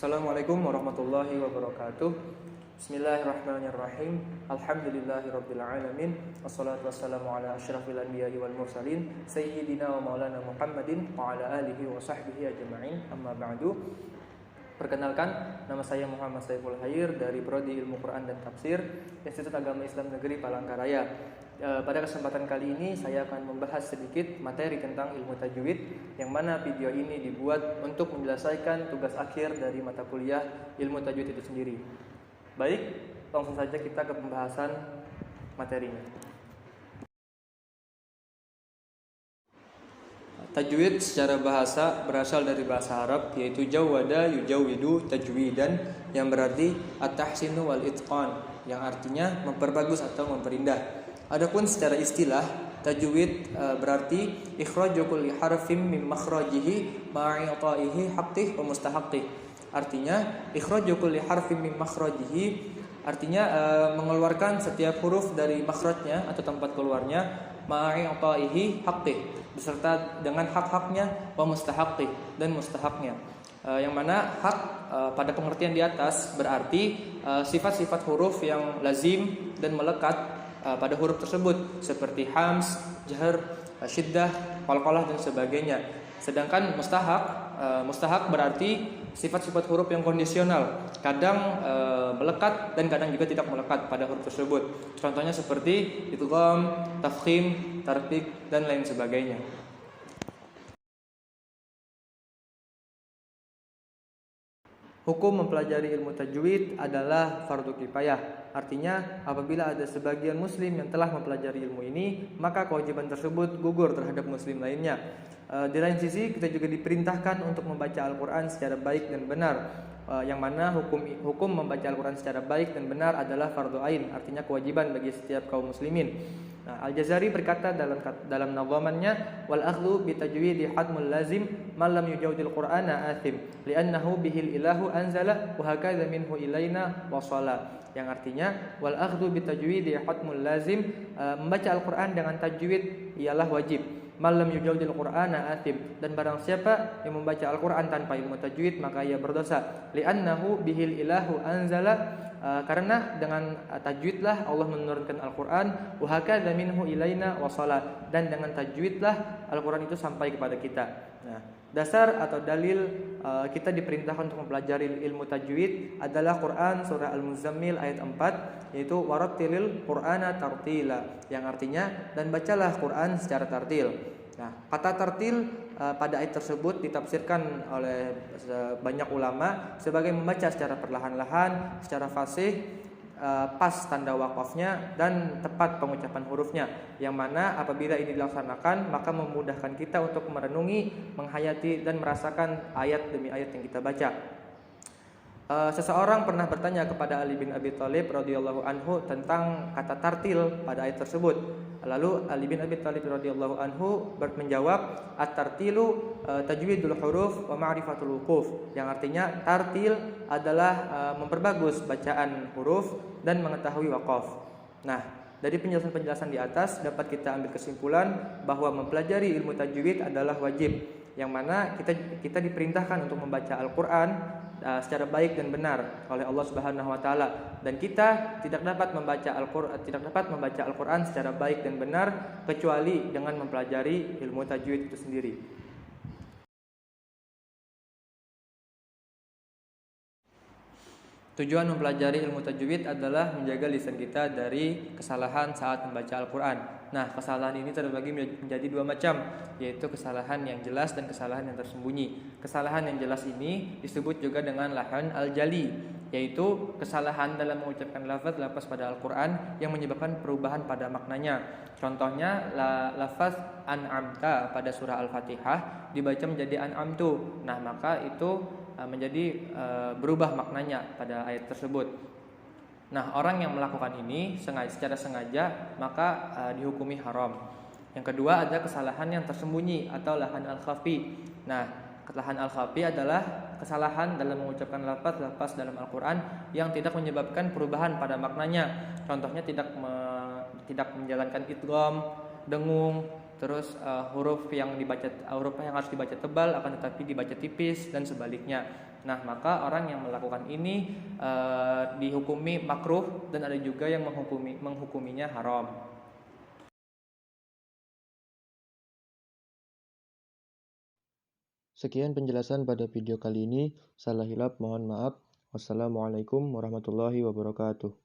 Assalamualaikum warahmatullahi wabarakatuh. Bismillahirrahmanirrahim. Alhamdulillahirabbil alamin. Wassalatu wassalamu ala asyrafil anbiya'i wal mursalin sayyidina wa maulana Muhammadin wa ala alihi wa sahbihi ajma'in. Amma ba'du. Perkenalkan, nama saya Muhammad Saiful Khair dari Prodi Ilmu Quran dan Tafsir, Institut Agama Islam Negeri Palangkaraya. Pada kesempatan kali ini saya akan membahas sedikit materi tentang ilmu tajwid, yang mana video ini dibuat untuk menyelesaikan tugas akhir dari mata kuliah ilmu tajwid itu sendiri. Baik, langsung saja kita ke pembahasan materinya. Tajwid secara bahasa berasal dari bahasa Arab, yaitu jawwada yujawwidu tajwidan, yang berarti at-tahsinu wal itqan, yang artinya memperbagus atau memperindah. Adapun secara istilah, tajwid berarti ikhraju kulli harfin min makhrajihi ma'i'ta'ihi haqqih wa mustahaqqih. Artinya ikhraju kulli harfin min makhrajihi, artinya mengeluarkan setiap huruf dari makhrajnya atau tempat keluarnya, ma'i'ta'ihi haqqih, beserta dengan hak-haknya, wa mustahaqqih, dan mustahaknya. Yang mana hak pada pengertian di atas berarti sifat-sifat huruf yang lazim dan melekat pada huruf tersebut, seperti hams, jahr, syiddah, qalqalah, dan sebagainya. Sedangkan mustahak berarti sifat-sifat huruf yang kondisional, kadang melekat dan kadang juga tidak melekat pada huruf tersebut. Contohnya seperti idgham, tafkhim, tarqiq, dan lain sebagainya. Hukum mempelajari ilmu tajwid adalah fardu kifayah. Artinya, apabila ada sebagian muslim yang telah mempelajari ilmu ini, maka kewajiban tersebut gugur terhadap muslim lainnya. Di lain sisi, kita juga diperintahkan untuk membaca Al-Quran secara baik dan benar, yang mana hukum membaca Al-Quran secara baik dan benar adalah fardu ain, artinya kewajiban bagi setiap kaum muslimin. Nah, Al-Jazari berkata dalam nazamannya, wal akhdhu bi tajwidi hadmul lazim man lam yujawwidil qur'ana athim li'annahu bihil ilahu anzala wa hakadha minhu ilaina wasala. Yang artinya wal akhdhu bi tajwidi hadmul lazim, membaca Al-Quran dengan tajwid ialah wajib. Malam yujawwidil qur'ana athim, dan barang siapa yang membaca Al-Quran tanpa ilmu tajwid maka ia berdosa. Li'annahu bihil ilahu anzala, karena dengan tajwidlah Allah menurunkan Al-Quran, wa hakadha minhu ilaina wasala, dan dengan tajwidlah Al-Quran itu sampai kepada kita. Nah, dasar atau dalil kita diperintahkan untuk mempelajari ilmu tajwid adalah Quran surah Al-Muzammil ayat 4, yaitu warattilil Qur'ana tartila, yang artinya dan bacalah Quran secara tartil. Nah, kata tartil pada ayat tersebut ditafsirkan oleh banyak ulama sebagai membaca secara perlahan-lahan, secara fasih, pas tanda wakafnya dan tepat pengucapan hurufnya, yang mana apabila ini dilaksanakan maka memudahkan kita untuk merenungi, menghayati, dan merasakan ayat demi ayat yang kita baca. Seseorang pernah bertanya kepada Ali bin Abi Thalib radhiyallahu anhu tentang kata tartil pada ayat tersebut. Lalu Ali bin Abi Thalib radhiyallahu anhu menjawab, at-tartilu tajwidul huruf wa ma'rifatul wuquf, yang artinya tartil adalah memperbagus bacaan huruf dan mengetahui waqaf. Nah, dari penjelasan-penjelasan di atas dapat kita ambil kesimpulan bahwa mempelajari ilmu tajwid adalah wajib, yang mana kita diperintahkan untuk membaca Al-Quran secara baik dan benar oleh Allah Subhanahu wa taala, dan kita tidak dapat membaca Al-Quran secara baik dan benar kecuali dengan mempelajari ilmu tajwid itu sendiri. Tujuan mempelajari ilmu tajwid adalah menjaga lisan kita dari kesalahan saat membaca Al-Quran. Nah, kesalahan ini terbagi menjadi dua macam, yaitu kesalahan yang jelas dan kesalahan yang tersembunyi. Kesalahan yang jelas ini disebut juga dengan lahan al-jali, yaitu kesalahan dalam mengucapkan lafaz pada Al-Quran yang menyebabkan perubahan pada maknanya. Contohnya, lafaz an'amta pada surah Al-Fatihah dibaca menjadi an'amtu. Nah, maka itu menjadi berubah maknanya pada ayat tersebut. Nah, orang yang melakukan ini secara sengaja maka dihukumi haram. Yang kedua, ada kesalahan yang tersembunyi atau lahan al-khafi. Nah, lahan al-khafi adalah kesalahan dalam mengucapkan lafaz dalam Al-Quran yang tidak menyebabkan perubahan pada maknanya. Contohnya tidak menjalankan idgham, dengung, Terus huruf yang harus dibaca tebal akan tetapi dibaca tipis dan sebaliknya. Nah, maka orang yang melakukan ini dihukumi makruh dan ada juga yang menghukuminya haram. Sekian penjelasan pada video kali ini. Salah hilap mohon maaf. Wassalamualaikum warahmatullahi wabarakatuh.